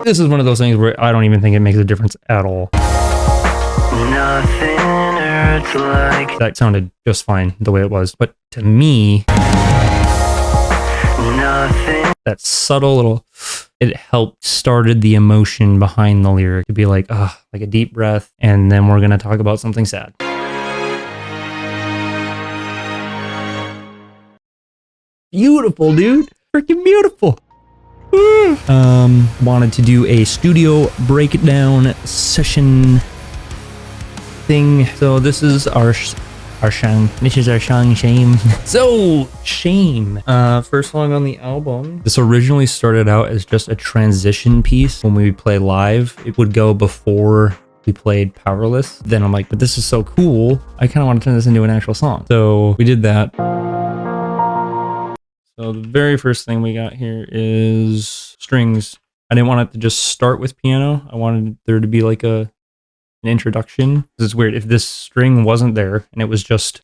This is one of those things where I don't even think it makes a difference at all. Nothing hurts like That sounded just fine the way it was, but to me, nothing. that subtle little, it helped started the emotion behind the lyric to be like, like a deep breath, and then we're gonna talk about something sad. Beautiful, dude. Freaking beautiful. Wanted to do a studio breakdown session thing. So this is our song. This is our song, Shame. So, Shame. First song on the album. This originally started out as just a transition piece. When we play live, it would go before we played Powerless. Then I'm like, but this is so cool. I kind of want to turn this into an actual song. So we did that. So the very first thing we got here is strings. I didn't want it to just start with piano. I wanted there to be like an introduction. This is weird. If this string wasn't there and it was just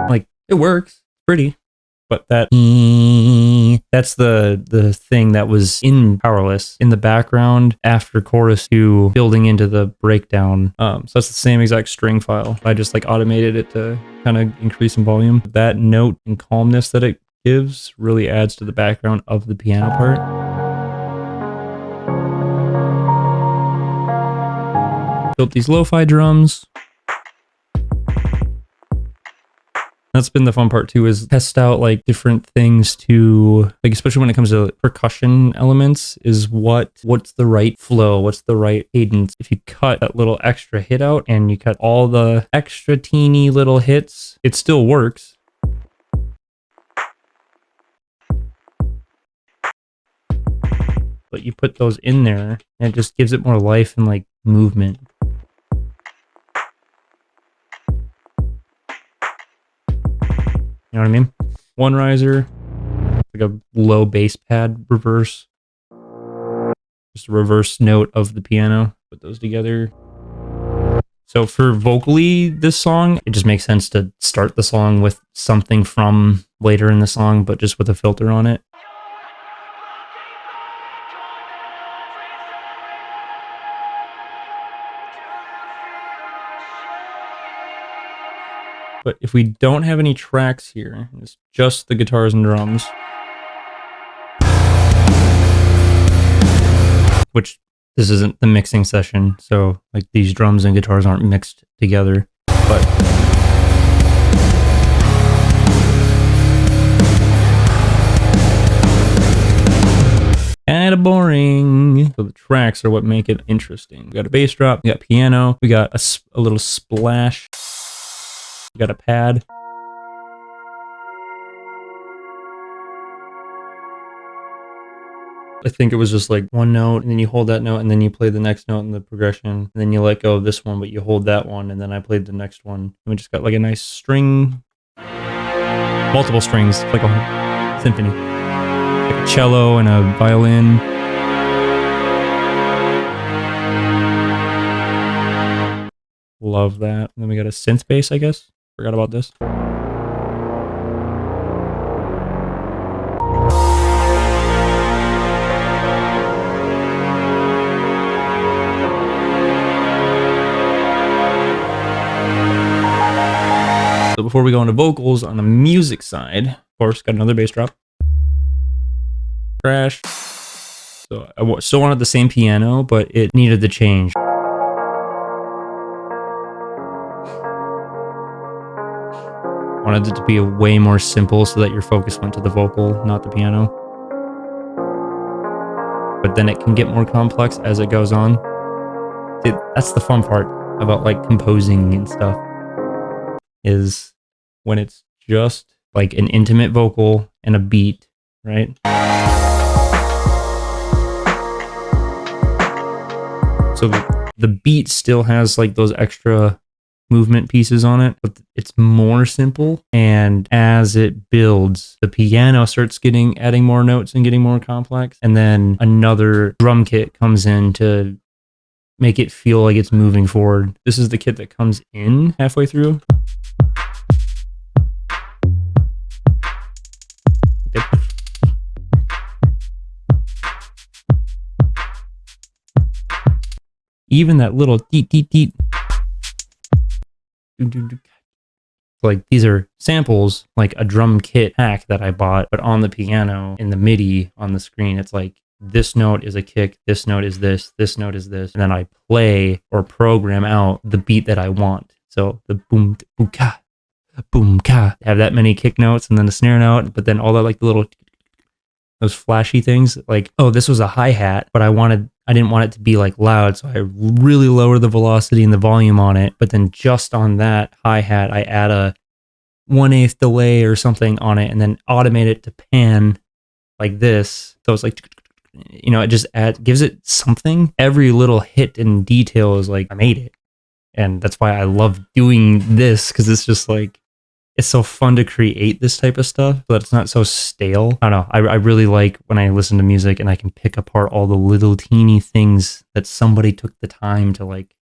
like, it works pretty, but that's the thing that was in Powerless in the background after chorus 2 building into the breakdown. So that's the same exact string file. I just like automated it to kind of increase in volume. That note and calmness that it gives really adds to the background of the piano part. Built these lo-fi drums. That's been the fun part too, is test out like different things to, like, especially when it comes to percussion elements, is what's the right flow, what's the right cadence. If you cut that little extra hit out and you cut all the extra teeny little hits, it still works. But you put those in there and it just gives it more life and like movement. You know what I mean? One riser, like a low bass pad reverse. Just a reverse note of the piano. Put those together. So for vocally, this song, it just makes sense to start the song with something from later in the song, but just with a filter on it. But if we don't have any tracks here, it's just the guitars and drums. Which, this isn't the mixing session, so like these drums and guitars aren't mixed together. But kinda boring. So the tracks are what make it interesting. We got a bass drop, we got piano, we got a little splash. We got a pad. I think it was just like one note, and then you hold that note, and then you play the next note in the progression, and then you let go of this one, but you hold that one, and then I played the next one. And we just got like a nice string, multiple strings, like a symphony. Like a cello and a violin. Love that. And then we got a synth bass, I guess. Forgot about this. So before we go into vocals, on the music side, of course, got another bass drop. Crash. So I still wanted the same piano, but it needed the change. Wanted it to be way more simple so that your focus went to the vocal, not the piano. But then it can get more complex as it goes on. See, that's the fun part about like composing and stuff, is when it's just like an intimate vocal and a beat, right? So the beat still has like those extra movement pieces on it, but it's more simple. And as it builds, the piano starts adding more notes and getting more complex. And then another drum kit comes in to make it feel like it's moving forward. This is the kit that comes in halfway through. even that little deet deet deet. Like these are samples, like a drum kit hack that I bought, but on the piano in the MIDI on the screen, it's like this note is a kick, this note is this note is this, and then I play or program out the beat that I want. So the boom, boom, ka, boom, ka, have that many kick notes and then the snare note, but then all that like the little, those flashy things, like, oh, this was a hi-hat, but I didn't want it to be like loud, so I really lower the velocity and the volume on it, but then just on that hi-hat, I add a 1/8 delay or something on it and then automate it to pan like this. So it's like, you know, it just gives it something. Every little hit and detail is like, I made it. And that's why I love doing this, because it's just like, it's so fun to create this type of stuff, but it's not so stale. I don't know. I really like when I listen to music and I can pick apart all the little teeny things that somebody took the time to like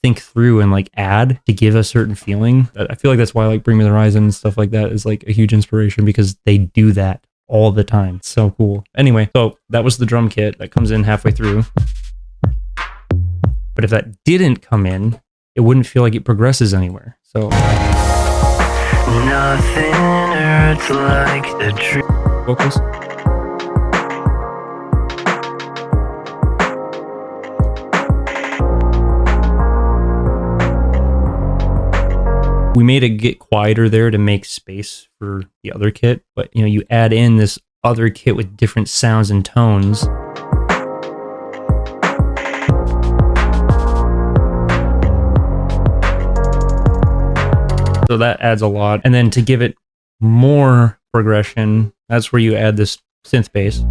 think through and like add to give a certain feeling. I feel like that's why like Bring Me the Horizon and stuff like that is like a huge inspiration, because they do that all the time. It's so cool. Anyway, so that was the drum kit that comes in halfway through. But if that didn't come in, it wouldn't feel like it progresses anywhere. So Nothing hurts like the truth. vocals. We made it get quieter there to make space for the other kit, but you know, you add in this other kit with different sounds and tones. So that adds a lot. And then to give it more progression, that's where you add this synth bass.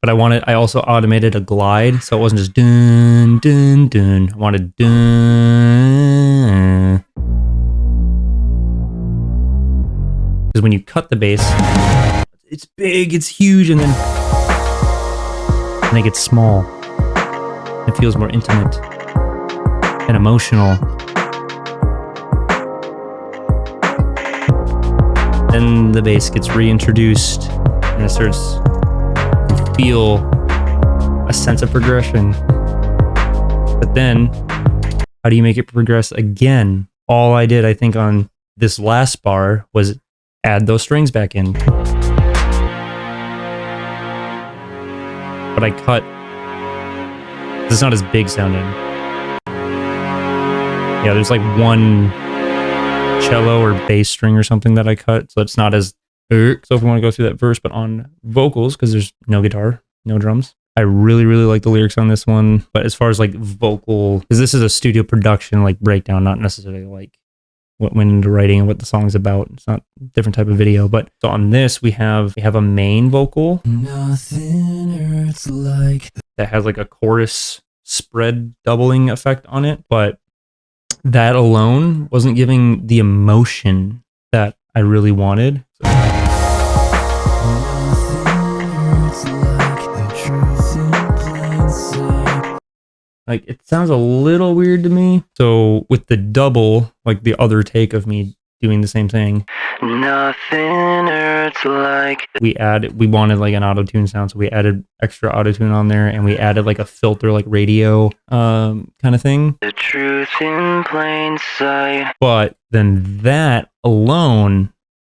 But I also automated a glide, so it wasn't just dun, dun, dun. I wanted dun. Because when you cut the bass, it's big, it's huge, and then it gets small. It feels more intimate and emotional. Then the bass gets reintroduced and it starts to feel a sense of progression. But then, how do you make it progress again? All I did, I think, on this last bar was add those strings back in. But I cut, it's not as big sounding. Yeah, there's like one cello or bass string or something that I cut, so it's not as. So if we want to go through that verse, but on vocals, because there's no guitar, no drums, I really, really like the lyrics on this one. But as far as like vocal, because this is a studio production, like breakdown, not necessarily like what went into writing and what the song's about. It's not a different type of video. But so on this, we have a main vocal. Nothing hurts like that has like a chorus spread doubling effect on it, but that alone wasn't giving the emotion that I really wanted. Like, it sounds a little weird to me. So with the double, like the other take of me doing the same thing, Nothing hurts like we wanted like an auto-tune sound, so we added extra auto-tune on there, and we added like a filter, like radio kind of thing. the truth in plain sight. But then that alone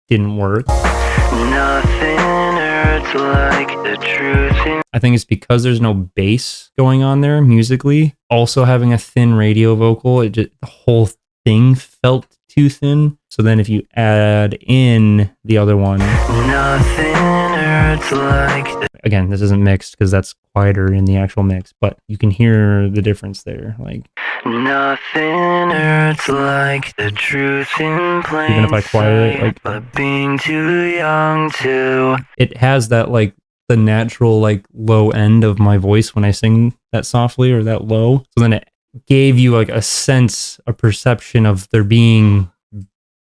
didn't work. Nothing hurts like the truth in. I think it's because there's no bass going on there musically. Also having a thin radio vocal, the whole thing felt too thin. So then if you add in the other one, Nothing hurts like the. again, this isn't mixed because that's quieter in the actual mix, but you can hear the difference there. Like, Nothing hurts like the truth in plain even if I quiet it, like, but being too young to. it has that like the natural like low end of my voice when I sing that softly or that low. So then it gave you like a sense, a perception of there being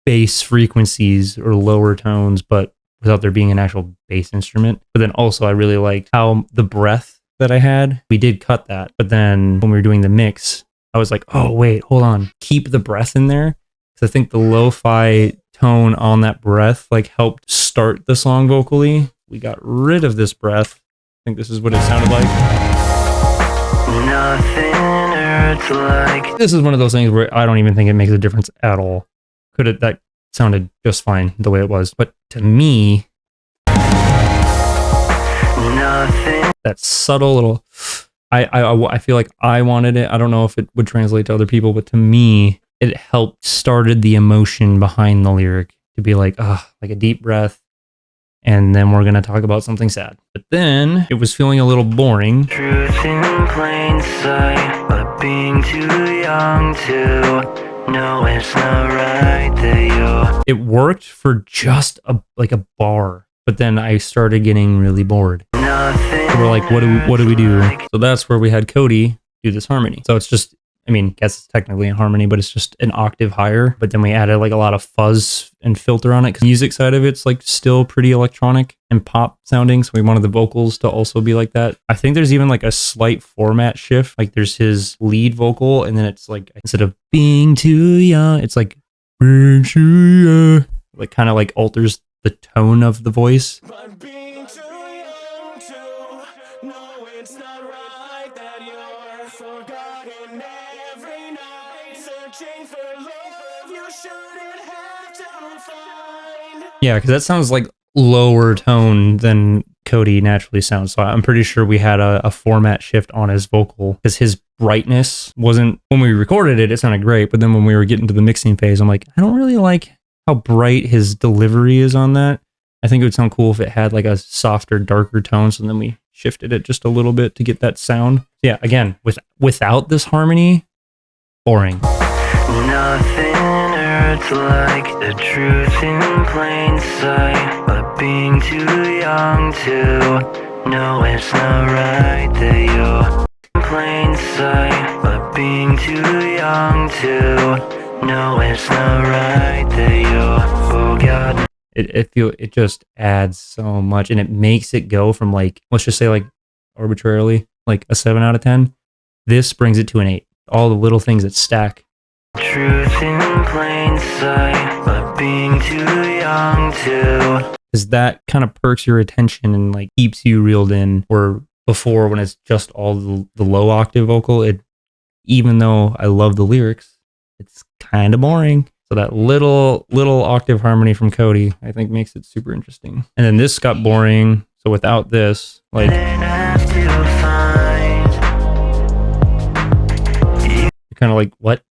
bass frequencies or lower tones, but without there being an actual bass instrument. But then also I really liked how the breath that I had, we did cut that. But then when we were doing the mix, I was like, oh wait, hold on, keep the breath in there. Because I think the lo-fi tone on that breath like helped start the song vocally. We got rid of this breath think this is what it sounded like. Nothing hurts like. This is one of those things where I don't even think it makes a difference at all. That sounded just fine the way it was. But to me, Nothing. that subtle little, I feel like I wanted it. I don't know if it would translate to other people, but to me, it helped started the emotion behind the lyric to be like, like a deep breath. And then we're going to talk about something sad. But then it was feeling a little boring. Truth in plain sight, but being too young to know it's not right that you. It worked for just a bar, but then I started getting really bored. Nothing. So we're like, what do we do? So that's where we had Cody do this harmony. So it's just, I mean, guess it's technically in harmony, but it's just an octave higher. But then we added like a lot of fuzz and filter on it because the music side of it's like still pretty electronic and pop sounding. So we wanted the vocals to also be like that. I think there's even like a slight format shift. Like there's his lead vocal, and then it's like instead of being too young, it's like being too young. Like kind of like alters the tone of the voice. But being too young to know it's not right that you're forgotten every night, searching for love you shouldn't have to find. Yeah, because that sounds like lower tone than Cody naturally sounds. So I'm pretty sure we had a format shift on his vocal because his brightness wasn't, when we recorded it, it sounded great. But then when we were getting to the mixing phase, I'm like, I don't really like how bright his delivery is on that. I think it would sound cool if it had like a softer, darker tone. So then we shifted it just a little bit to get that sound. Yeah, again, without this harmony, boring. Nothing hurts like the truth in plain sight, but being too young to know it's not right that you're in plain sight, but being too young to know it's not right that you're. Oh God. It just adds so much, and it makes it go from like, let's just say like arbitrarily like a 7 out of 10. This brings it to an 8. All the little things that stack. Truth in plain sight, but being too young to. Because that kind of perks your attention and like keeps you reeled in. Where before, when it's just all the low octave vocal, even though I love the lyrics, it's kind of boring. So that little octave harmony from Cody, I think, makes it super interesting. And then this got boring. So without this, like, you're kind of like, what?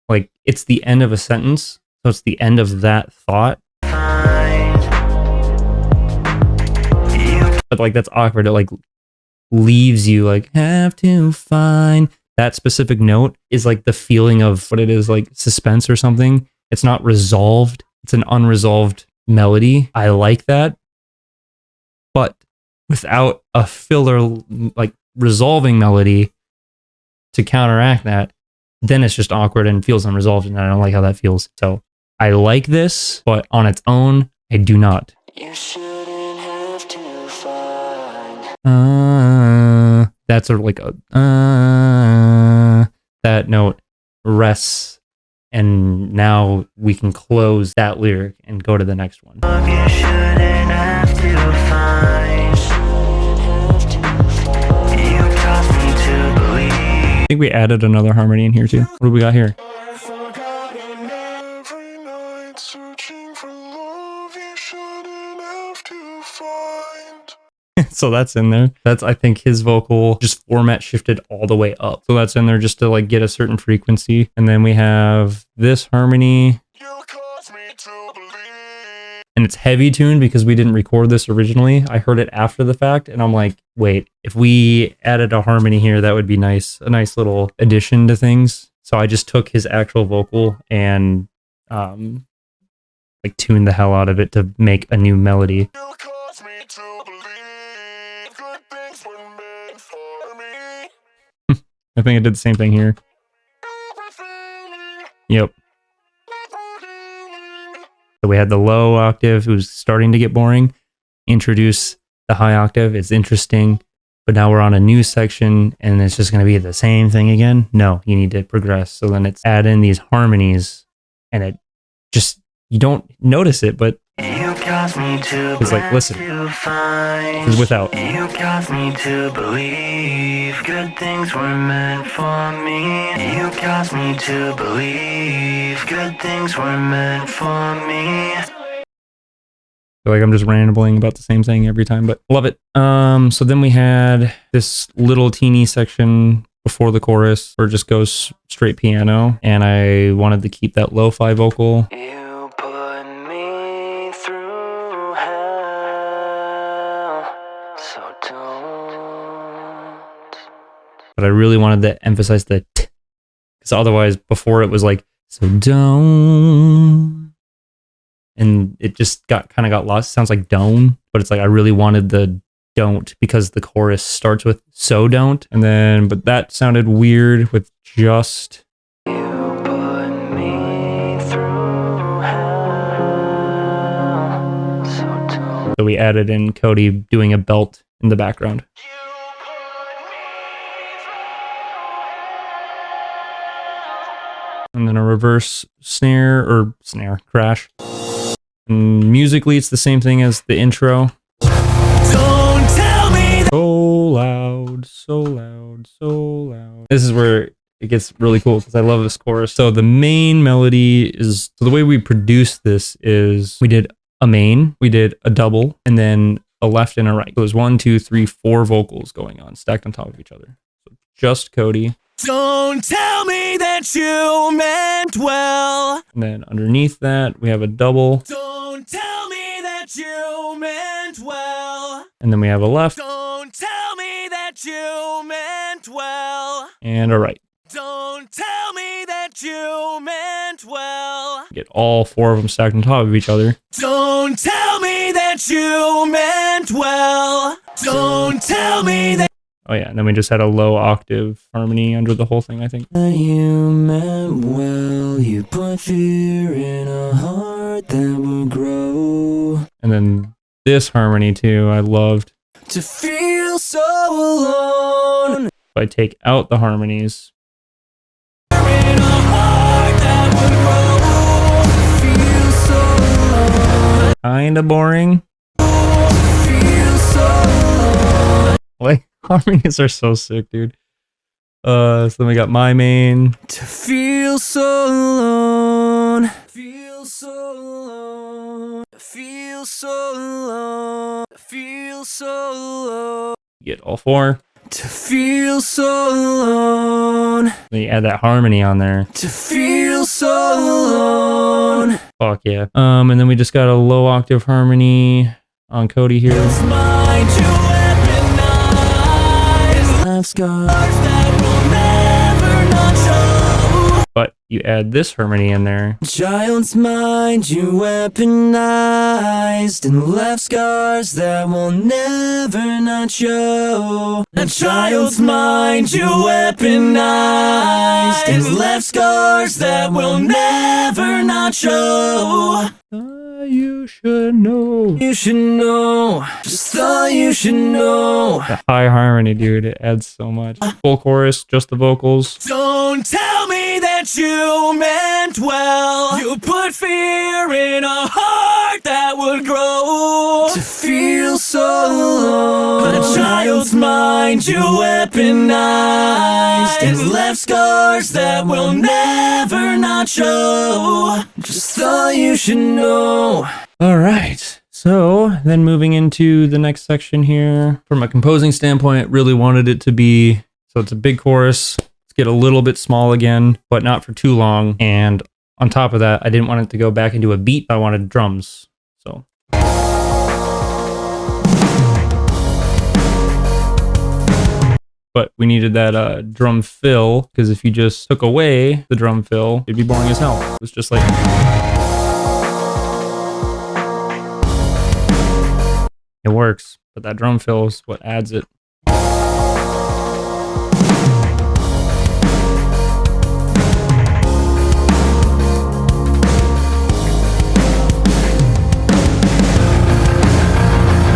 Like, it's the end of a sentence. So it's the end of that thought. But like, that's awkward. It like leaves you like, have to find. That specific note is like the feeling of what it is, like suspense or something. It's not resolved. It's an unresolved melody. I like that. But without a filler, like resolving melody to counteract that, then it's just awkward and feels unresolved, and I don't like how that feels. So I like this, but on its own, I do not. You shouldn't have to find. That's sort of like a that note rests, and now we can close that lyric and go to the next one. You shouldn't have to find. You taught me to believe. I think we added another harmony in here too. What do we got here? Forgotten every night, searching for love you shouldn't have to find. So that's in there. That's, I think, his vocal just format shifted all the way up. So that's in there just to like get a certain frequency. And then we have this harmony. You caused me to believe. And it's heavy tuned because we didn't record this originally. I heard it after the fact, and I'm like, wait, if we added a harmony here, that would be nice. A nice little addition to things. So I just took his actual vocal and like tuned the hell out of it to make a new melody. You caused me to believe. Good things were meant for me. I think I did the same thing here. Yep. So we had the low octave, it was starting to get boring. Introduce the high octave, it's interesting. But now we're on a new section and it's just going to be the same thing again. No, you need to progress. So then it's add in these harmonies, and it just, you don't notice it, but You caused me to It's like, listen. to find. This is without. You caused me to believe good things were meant for me. You caused me to believe good things were meant for me. I feel like I'm just rambling about the same thing every time, but love it. So then we had this little teeny section before the chorus where it just goes straight piano, and I wanted to keep that lo-fi vocal. You put me through hell, so don't. But I really wanted to emphasize the t, because otherwise before it was like, so don't. And it just kind of got lost. It sounds like don't, but it's like I really wanted the don't because the chorus starts with so don't, and then but that sounded weird with just. You put me through hell, so don't. So we added in Cody doing a belt in the background. And then a reverse snare crash. And musically, it's the same thing as the intro. Don't tell me So loud, so loud, so loud. This is where it gets really cool because I love this chorus. So the main melody is, so the way we produced this is we did a main, we did a double, and then a left and a right. So it was 1, 2, 3, 4 vocals going on, stacked on top of each other. So just Cody. Don't tell me that you meant well. And then underneath that, we have a double. Don't tell me that you meant well. And then we have a left Don't tell me that you meant well. and a right. Don't tell me that you meant well. Get all 4 of them stacked on top of each other. Don't tell me that you meant well. Don't tell me that Oh yeah, and then we just had a low octave harmony under the whole thing, I think. You meant well, you put fear in a heart that will grow. And then this harmony too, I loved. To feel so alone. If I take out the harmonies, in a heart that would grow. Feel so alone. kinda boring. Feel so alone. Like, harmonies are so sick, dude. So then we got my main. To feel so alone. Feel so alone. Feel so alone. Feel so alone. Get all 4. To feel so alone. Then you add that harmony on there. To feel so alone. Fuck yeah. And then we just got a low octave harmony on Cody here. Mind you weaponize. Left scars. That will never not show. But you add this harmony in there. Child's mind you weaponized and left scars that will never not show. A child's mind you weaponized and left scars that will never not show. You should know. You should know. Just thought you should know. The high harmony, dude. It adds so much. Full chorus, just the vocals. Don't tell me that you meant well. You put fear in a heart that would grow. To feel so alone. A child's mind you weaponized and left scars that will never not show. Just thought you should know. All right. So then moving into the next section here, from a composing standpoint, really wanted it to be, so it's a big chorus. Let's get a little bit small again, but not for too long. And on top of that, I didn't want it to go back into a beat. I wanted drums. So. But we needed that drum fill, because if you just took away the drum fill, it'd be boring as hell. It was just like... It works, but that drum fill is what adds it.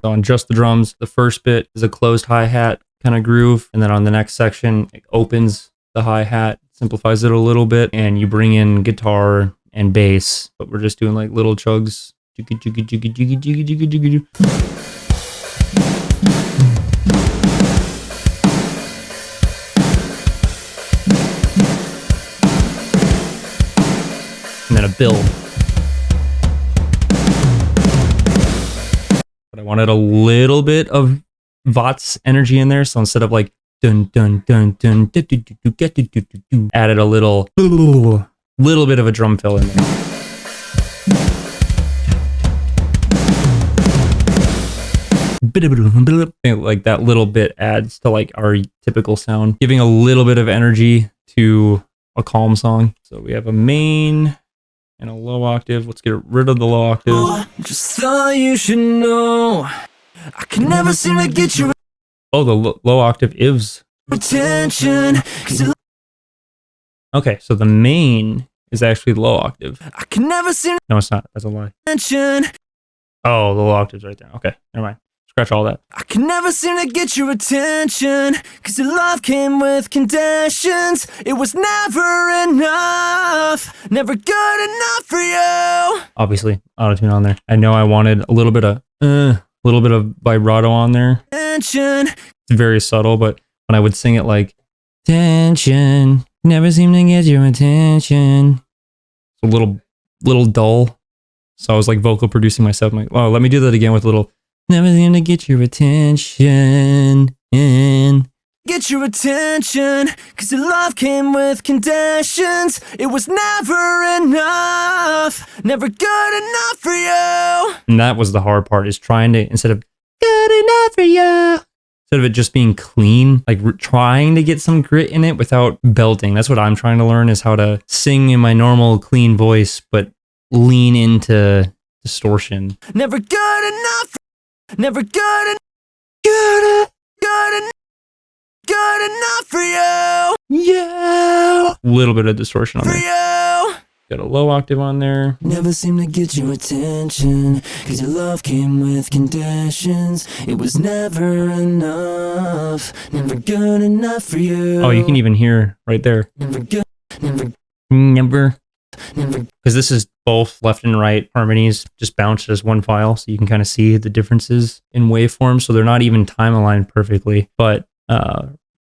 So on just the drums, the first bit is a closed hi-hat kind of groove, and then on the next section, it opens the hi-hat, simplifies it a little bit, and you bring in guitar and bass, but we're just doing like little chugs And then a build. But I wanted a little bit of Vott's energy in there, so instead of like dun dun dun dun added a little bit of a drum fill in there. Like that little bit adds to like our typical sound, giving a little bit of energy to a calm song. So we have a main and a low octave. Let's get rid of the low octave. Just thought you should know I can never seem to get your Oh, the low octave is. attention. Okay, so the main is actually low octave. I can never seem No, it's not. That's a lie. to attention. Oh, the low octave's right there. Okay, never mind. Scratch all that. I can never seem to get your attention, cause your love came with conditions. It was never enough, never good enough for you. Obviously, auto-tune on there. I know I wanted a little bit of vibrato on there. Attention. It's very subtle, but when I would sing it like, tension, never seem to get your attention. It's a little dull. So I was like vocal producing myself. I'm like, oh, let me do that again with a little, never seem to get your attention. Get your attention, cause your love came with conditions. It was never enough, never good enough for you. And that was the hard part, is trying to, instead of good enough for you, instead of it just being clean, like trying to get some grit in it without belting. That's what I'm trying to learn, is how to sing in my normal clean voice, but lean into distortion. Never good enough, never good enough, good enough for you. Yeah. A little bit of distortion on For there. you. Got a low octave on there. Never seem to get your attention, cause your love came with conditions. It was never enough, never good enough for you. Oh, you can even hear right there. Never good, never, Never. never. Because this is both left and right harmonies just bounced as one file, so you can kind of see the differences in waveform. So they're not even time aligned perfectly. But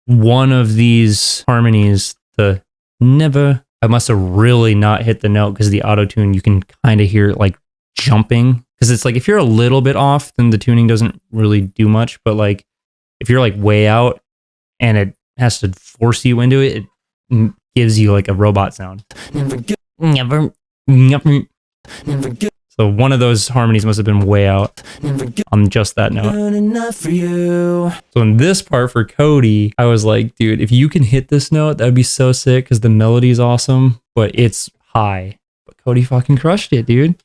one of these harmonies, the never, I must have really not hit the note, because the auto tune, you can kind of hear it like jumping. Because it's like, if you're a little bit off, then the tuning doesn't really do much. But like, if you're like way out and it has to force you into it, it gives you like a robot sound. Never good, Never. never good, So one of those harmonies must have been way out never good on just that note. enough for you. So in this part for Cody, I was like, dude, if you can hit this note, that'd be so sick, because the melody's awesome, but it's high. But Cody fucking crushed it, dude.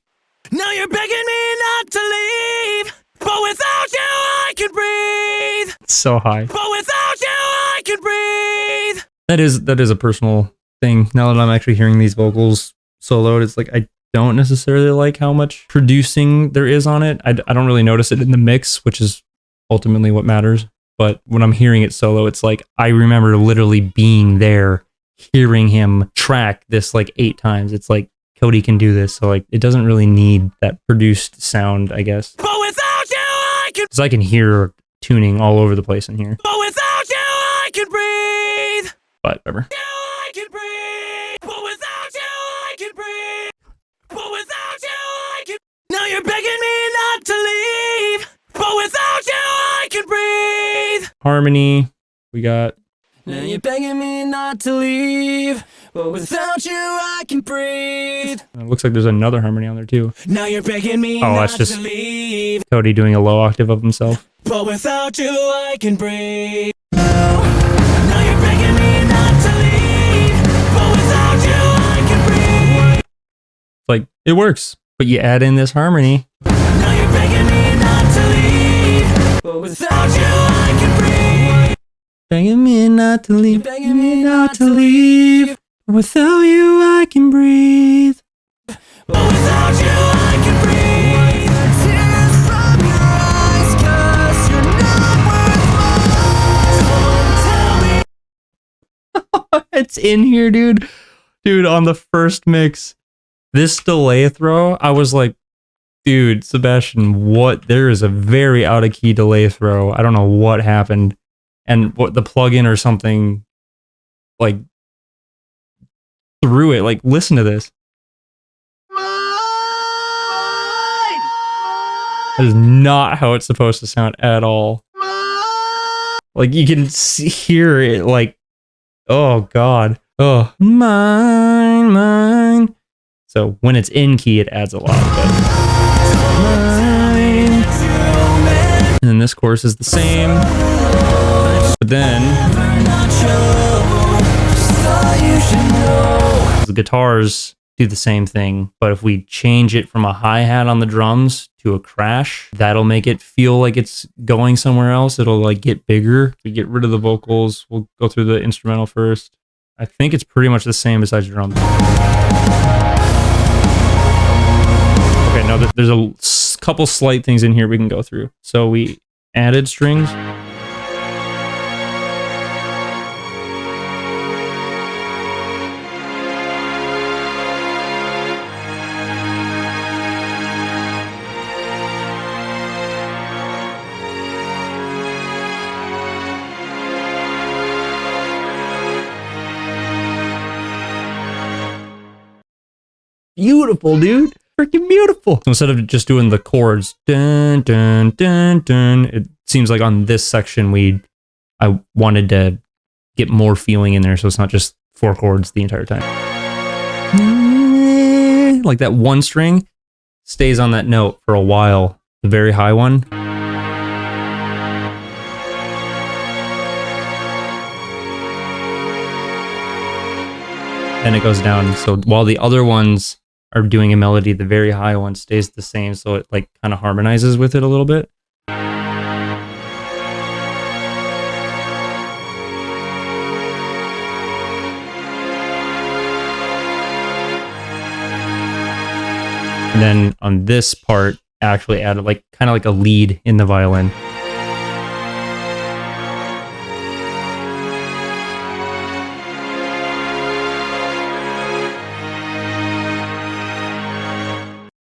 Now you're begging me not to leave, but without you I can breathe. It's so high. But without you I can breathe. That is a personal thing. Now that I'm actually hearing these vocals soloed, it's like, I don't necessarily like how much producing there is on it. I don't really notice it in the mix, which is ultimately what matters. But when I'm hearing it solo, it's like, I remember literally being there, hearing him track this like 8 times. It's like, Cody can do this. So like, it doesn't really need that produced sound, I guess. But without you I can, Because I can hear tuning all over the place in here. but without you I can breathe. But whatever. You I can breathe. But without you I can breathe. But without you I can. Now you're begging me not to leave. But without you I can breathe. Harmony. We got. Now you're begging me not to leave. But without you I can breathe. It looks like there's another harmony on there too. Now you're begging me Oh, not that's just- to leave. Cody doing a low octave of himself. But without you I can breathe. Now you're begging me not to leave. But without you I can breathe. It's like, it works. But you add in this harmony. Now you're begging me not to leave. But without you I can breathe. Begging me not to leave. Begging me not to leave. Without you, I can breathe. But without you I can breathe. Tears from your eyes, 'cause you're not worth mine. Don't tell me. It's in here, dude. Dude, on the first mix, this delay throw, I was like, Dude, Sebastian, what? There is a very out of key delay throw. I don't know what happened. And what the plugin or something like threw it. Like, listen to this. That is not how it's supposed to sound at all. Like, you can hear it like, oh God. Oh, mine. So when it's in key, it adds a lot. But mine. And then this chorus is the same. But then the guitars do the same thing, but if we change it from a hi-hat on the drums to a crash, that'll make it feel like it's going somewhere else. It'll like get bigger. We get rid of the vocals. We'll go through the instrumental first. I think it's pretty much the same besides drums. Okay, now there's a couple slight things in here we can go through. So we added strings. Beautiful, dude. Freaking beautiful. So instead of just doing the chords, dun, dun, dun, dun, it seems like on this section I wanted to get more feeling in there, so it's not just 4 chords the entire time. Like that one string stays on that note for a while, the very high one. And it goes down. So while the other ones are doing a melody, the very high one stays the same, so it like kind of harmonizes with it a little bit. And then on this part, actually added like kind of like a lead in the violin.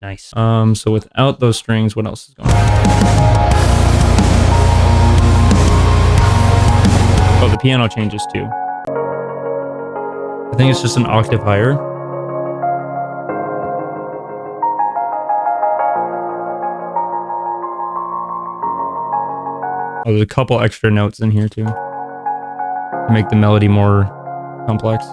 Nice. So without those strings, what else is going on? Oh, the piano changes too. I think it's just an octave higher. Oh, there's a couple extra notes in here too to make the melody more complex.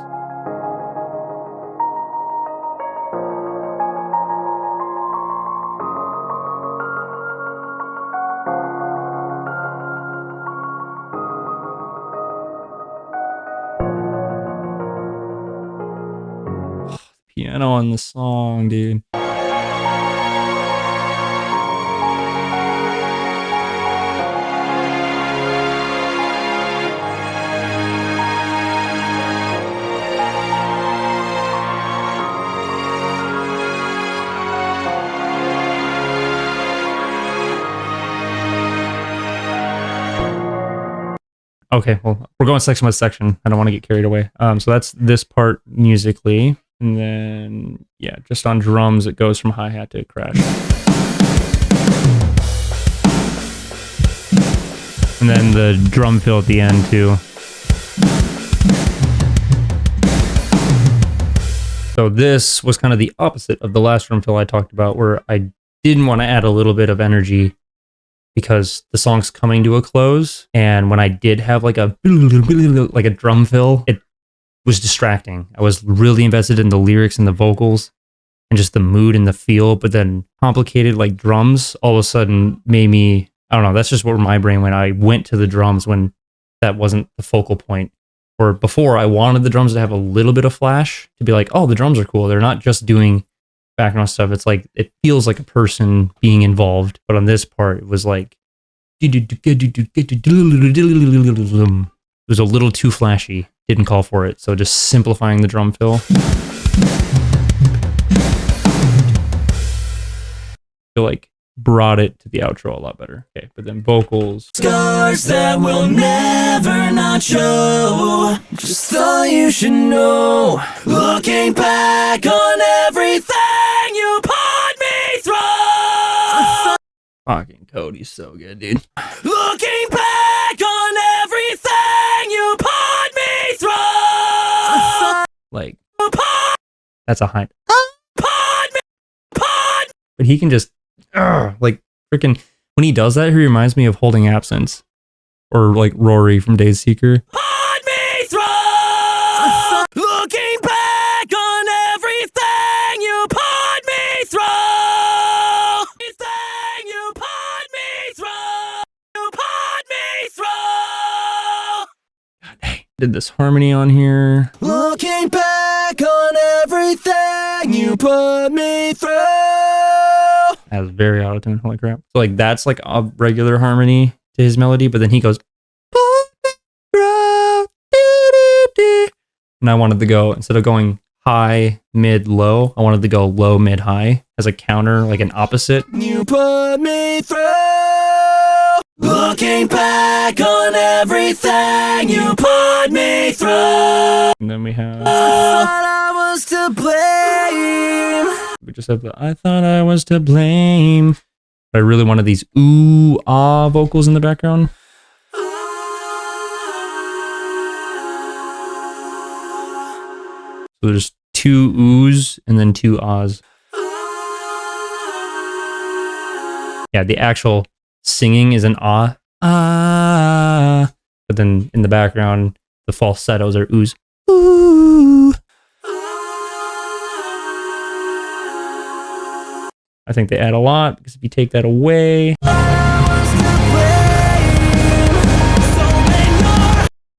Piano on the song, dude. Okay, well, we're going section by section. I don't want to get carried away. So that's this part musically. And then, yeah, just on drums, it goes from hi-hat to crash. And then the drum fill at the end, too. So this was kind of the opposite of the last drum fill I talked about, where I didn't want to add a little bit of energy because the song's coming to a close. And when I did have like a drum fill, it was distracting. I was really invested in the lyrics and the vocals and just the mood and the feel, but then complicated like drums all of a sudden made me, I don't know, that's just where my brain went. I went to the drums when that wasn't the focal point. Or before, I wanted the drums to have a little bit of flash, to be like, oh, the drums are cool. They're not just doing background stuff. It's like, it feels like a person being involved. But on this part, it was like, it was a little too flashy. Didn't call for it. So just simplifying the drum fill. I feel like brought it to the outro a lot better. Okay, but then vocals. Scars that will never not show. Just thought you should know. Looking back on everything you put me through. Fucking Cody's so good, dude. Looking back on everything you put me through. Like, that's a high. But he can just, like, freaking, when he does that, he reminds me of Holding Absence. Or, like, Rory from Days Seeker. Put me through. Looking back on everything you put me through. Everything you put me through. You put me through. Hey, did this harmony on here. Looking back on everything you put me through. That was very out of tune. Holy crap. So, like, that's like a regular harmony to his melody, but then he goes. And I wanted to go, instead of going high, mid, low, I wanted to go low, mid, high as a counter, like an opposite. You put me through. Looking back on everything you put me through. And then we have, I thought I was to blame. we just have the, I thought I was to blame. But I really wanted these ooh, ah vocals in the background. So there's 2 oohs and then 2 ahs. Yeah, the actual singing is an ah, ah. But then in the background, the falsettos are oohs. Ooh. I think they add a lot, because if you take that away.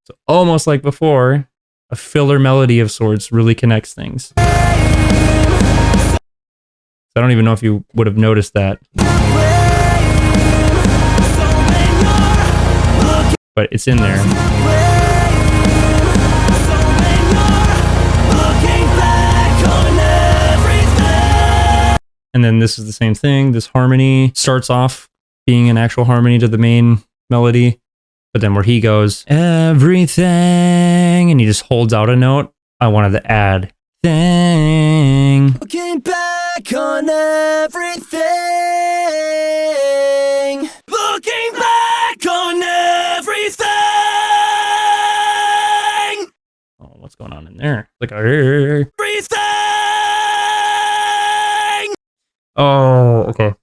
So almost like before, a filler melody of sorts really connects things. I don't even know if you would have noticed that. But it's in there. And then this is the same thing. This harmony starts off being an actual harmony to the main melody. But then where he goes, everything, and he just holds out a note, I wanted to add thing. Looking back on everything. Looking back on everything. Oh, what's going on in there? Like, Everything. oh, okay.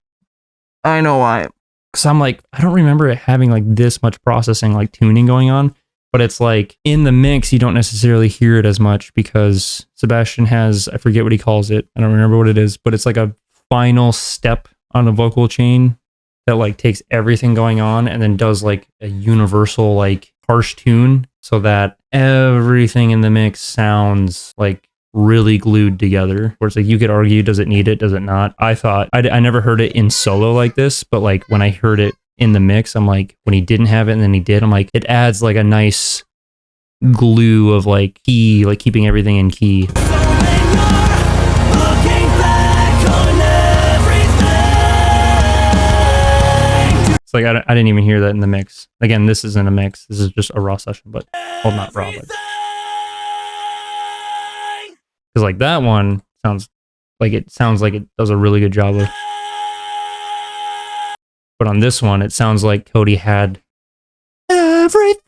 I know why. Because I'm like, I don't remember it having like this much processing, like tuning going on. But it's like in the mix, you don't necessarily hear it as much because Sebastian has, I forget what he calls it. I don't remember what it is, but it's like a final step on a vocal chain that like takes everything going on and then does like a universal like harsh tune so that everything in the mix sounds like really glued together, where it's like you could argue, does it need it, does it not? I thought I never heard it in solo like this, but like when I heard it in the mix, I'm like, when he didn't have it and then he did, I'm like, it adds like a nice glue of like key, like keeping everything in key. It's like I didn't even hear that in the mix. Again, this isn't a mix, this is just a raw session, but well, not raw, but because like that one sounds like it does a really good job of. But on this one, it sounds like Cody had everything.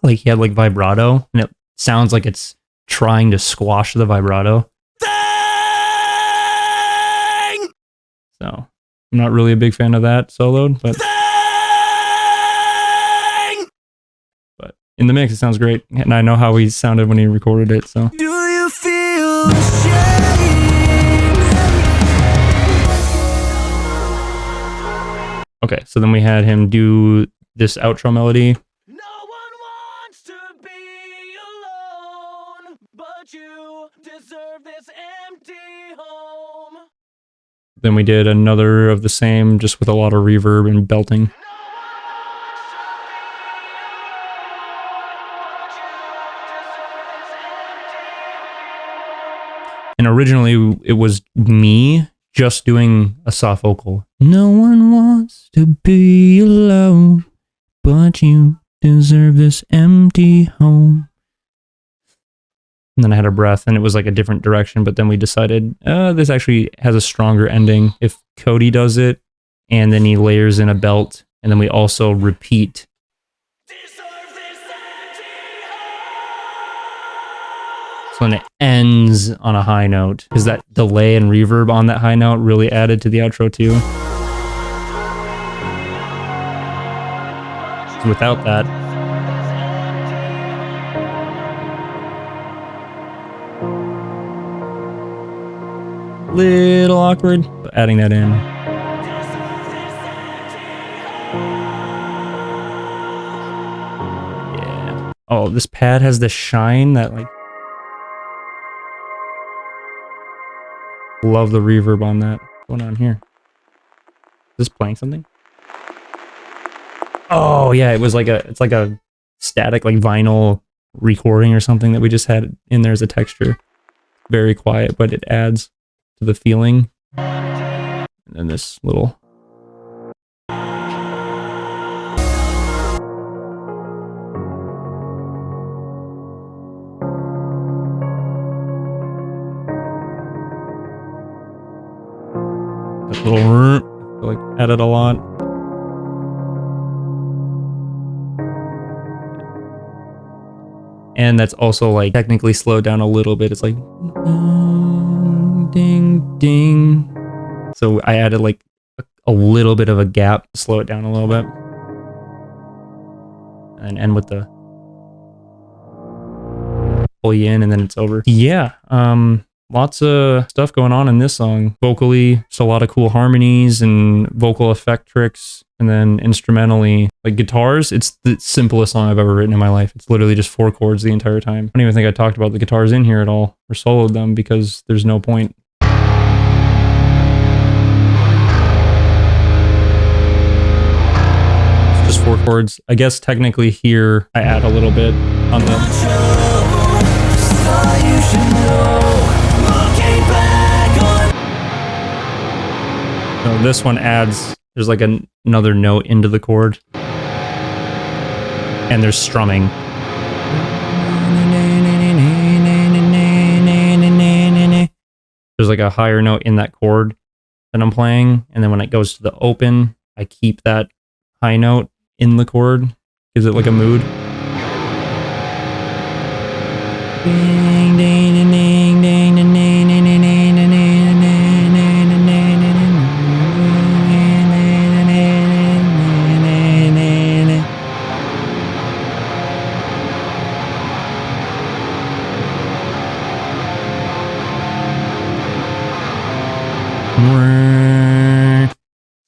Like he had like vibrato, and it sounds like it's trying to squash the vibrato. So I'm not really a big fan of that soloed, but in the mix it sounds great, and I know how he sounded when he recorded it. So. Do you feel ashamed? Okay, so then we had him do this outro melody. No one wants to be alone, but you deserve this empty home. Then we did another of the same, just with a lot of reverb and belting. And originally it was me just doing a soft vocal. No one wants to be alone, but you deserve this empty home. And then I had a breath and it was like a different direction, but then we decided this actually has a stronger ending if Cody does it and then he layers in a belt, and then we also repeat. So when it ends on a high note, because that delay and reverb on that high note really added to the outro too. So without that, little awkward, adding that in. Yeah. Oh, this pad has the shine that like. Love the reverb on that. What's going on here? Is this playing something? Oh yeah, it's like a static like vinyl recording or something that we just had in there as a texture. Very quiet, but it adds to the feeling. And then this little I feel like added a lot. And that's also like technically slowed down a little bit. It's like ding ding. So I added like a little bit of a gap to slow it down a little bit. And end with the pull you in and then it's over. Yeah. Lots of stuff going on in this song. Vocally, just a lot of cool harmonies and vocal effect tricks. And then instrumentally, like guitars, it's the simplest song I've ever written in my life. It's literally just 4 chords the entire time. I don't even think I talked about the guitars in here at all or soloed them because there's no point. It's just 4 chords. I guess technically here I add a little bit on the... So this one adds, there's like another note into the chord. And there's strumming. There's like a higher note in that chord that I'm playing. And then when it goes to the open, I keep that high note in the chord. Gives it like a mood. Ding, ding, ding, ding, ding, ding, ding, ding, ding, ding, ding, ding.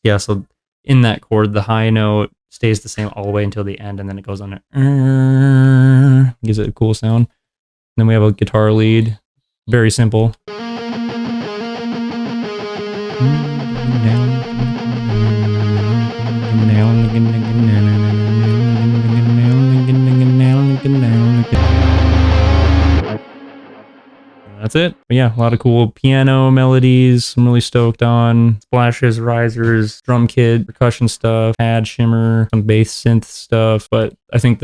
Yeah, so in that chord, the high note stays the same all the way until the end, and then it goes on a gives it a cool sound. And then we have a guitar lead, very simple. That's it. But yeah, a lot of cool piano melodies. I'm really stoked on splashes, risers, drum kit, percussion stuff, pad shimmer, some bass synth stuff. But I think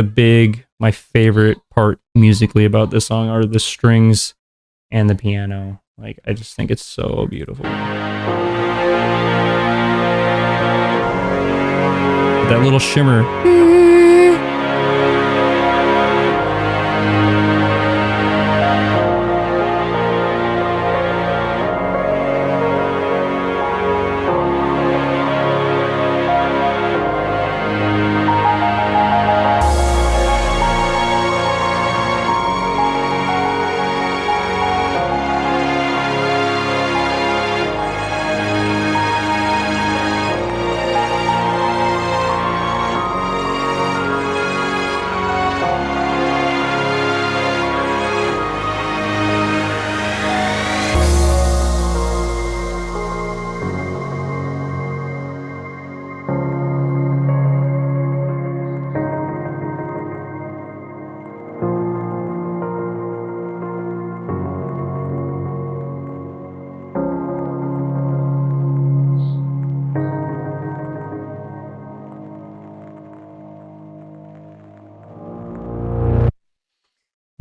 my favorite part musically about this song are the strings and the piano. Like, I just think it's so beautiful. That little shimmer.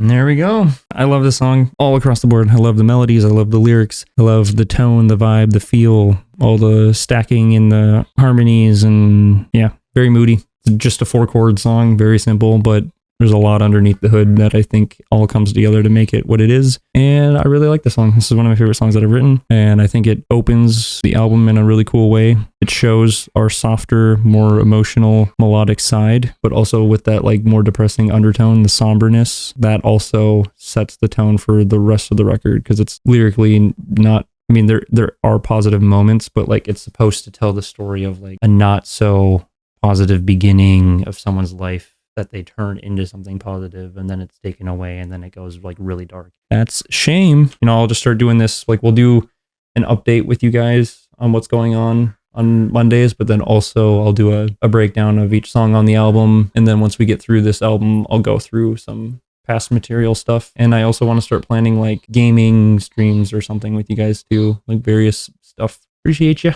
And there we go. I love this song all across the board. I love the melodies. I love the lyrics. I love the tone, the vibe, the feel, all the stacking in the harmonies. And yeah, very moody. Just a 4-chord song, very simple, but there's a lot underneath the hood that I think all comes together to make it what it is. And I really like this song. This is one of my favorite songs that I've written. And I think it opens the album in a really cool way. It shows our softer, more emotional, melodic side, but also with that like more depressing undertone, the somberness, that also sets the tone for the rest of the record because it's lyrically not, I mean, there are positive moments, but like it's supposed to tell the story of like a not so positive beginning of someone's life that they turn into something positive and then it's taken away and then it goes like really dark. That's Shame. You know, I'll just start doing this. Like we'll do an update with you guys on what's going on Mondays, but then also I'll do a breakdown of each song on the album. And then once we get through this album, I'll go through some past material stuff. And I also want to start planning like gaming streams or something with you guys too, like various stuff. Appreciate you.